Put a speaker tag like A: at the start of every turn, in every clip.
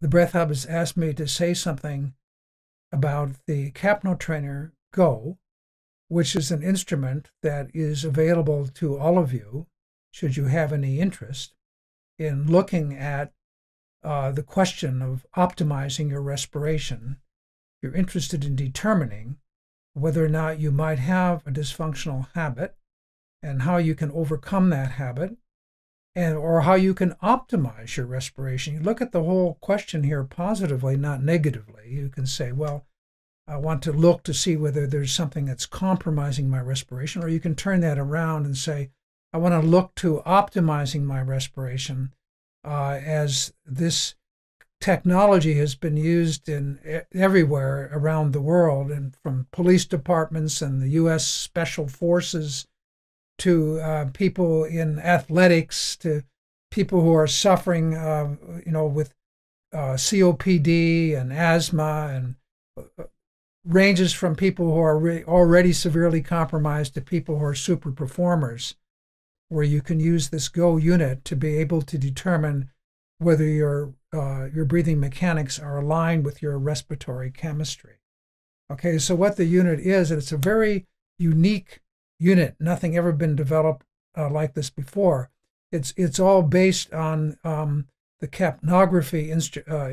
A: the Breath Hub has asked me to say something about the Capno Trainer Go, which is an instrument that is available to all of you, should you have any interest in looking at the question of optimizing your respiration. You're interested in determining whether or not you might have a dysfunctional habit and how you can overcome that habit, and or how you can optimize your respiration. You look at the whole question here positively, not negatively. You can say, well, I want to look to see whether there's something that's compromising my respiration, or you can turn that around and say, I want to look to optimizing my respiration, as this technology has been used in everywhere around the world, and from police departments and the U.S. Special Forces to people in athletics, to people who are suffering, with COPD and asthma, and ranges from people who are already severely compromised to people who are super performers, where you can use this Go unit to be able to determine whether your breathing mechanics are aligned with your respiratory chemistry. Okay, so what the unit is, it's a very unique unit. Nothing ever been developed like this before. It's all based on the capnography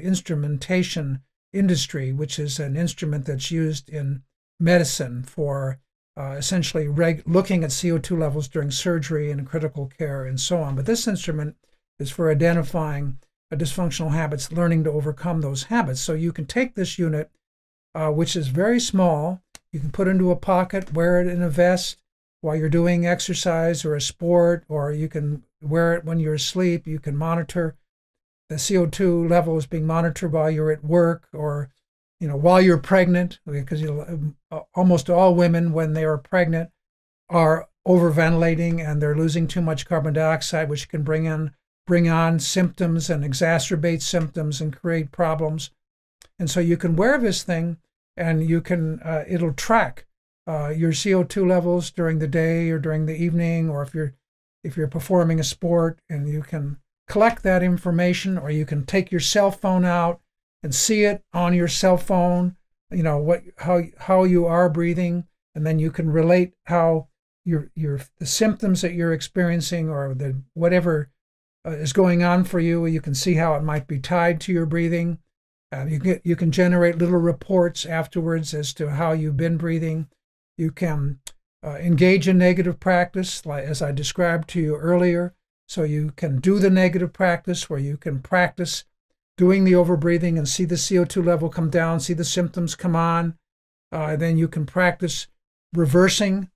A: instrumentation industry, which is an instrument that's used in medicine for essentially looking at CO2 levels during surgery and critical care and so on. But this instrument is for identifying dysfunctional habits, learning to overcome those habits. So you can take this unit, which is very small, you can put it into a pocket, wear it in a vest while you're doing exercise or a sport, or you can wear it when you're asleep. You can monitor the CO2 level is being monitored while you're at work, or while you're pregnant, because almost all women, when they are pregnant, are overventilating and they're losing too much carbon dioxide, which can bring on symptoms and exacerbate symptoms and create problems. And so you can wear this thing, and you can it'll track your CO2 levels during the day or during the evening, or if you're performing a sport, and you can collect that information, or you can take your cell phone out and see it on your cell phone, how you are breathing, and then you can relate how the symptoms that you're experiencing, or the whatever is going on for you. You can see how it might be tied to your breathing. You can generate little reports afterwards as to how you've been breathing. You can engage in negative practice, like as I described to you earlier. So you can do the negative practice, where you can practice doing the overbreathing and see the CO2 level come down, see the symptoms come on. Then you can practice reversing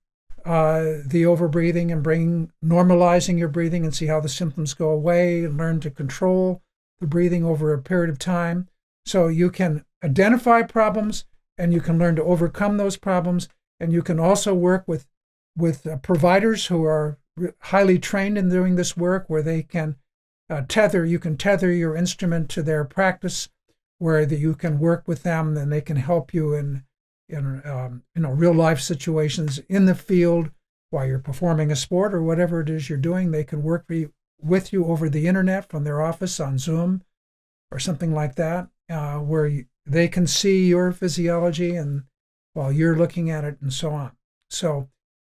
A: the overbreathing and normalizing your breathing, and see how the symptoms go away, and learn to control the breathing over a period of time. So you can identify problems, and you can learn to overcome those problems, and you can also work with providers who are highly trained in doing this work, where they can tether your instrument to their practice, where you can work with them, and they can help you in real life situations in the field while you're performing a sport or whatever it is you're doing. They can work with you over the internet from their office on Zoom or something like that, where they can see your physiology and while you're looking at it, and so on. So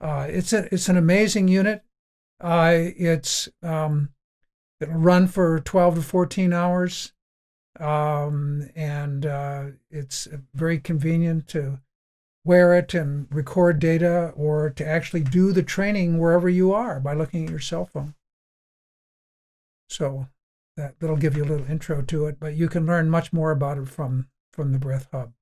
A: it's an amazing unit. It'll run for 12 to 14 hours, and it's very convenient to wear it and record data, or to actually do the training wherever you are by looking at your cell phone. So that'll give you a little intro to it, but you can learn much more about it from the Breath Hub.